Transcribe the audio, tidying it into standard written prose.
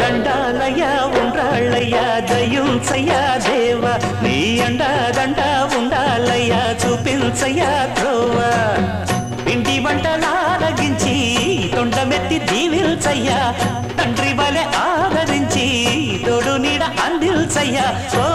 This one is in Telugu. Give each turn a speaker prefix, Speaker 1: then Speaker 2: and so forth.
Speaker 1: దండాలయ్యా ఉండ్రాళ్ళయ్యా దయుంచయ్యా దేవ నీ అండా దండ ఉండాలయ్యా చూపించయ్యా త్రోవ పిండి వంటలారగించి తొండమెత్తి దీవిల్చయ్యా తండ్రి వలె ఆదరించి తోడు నీడ అందిల్చయ్యా ఓ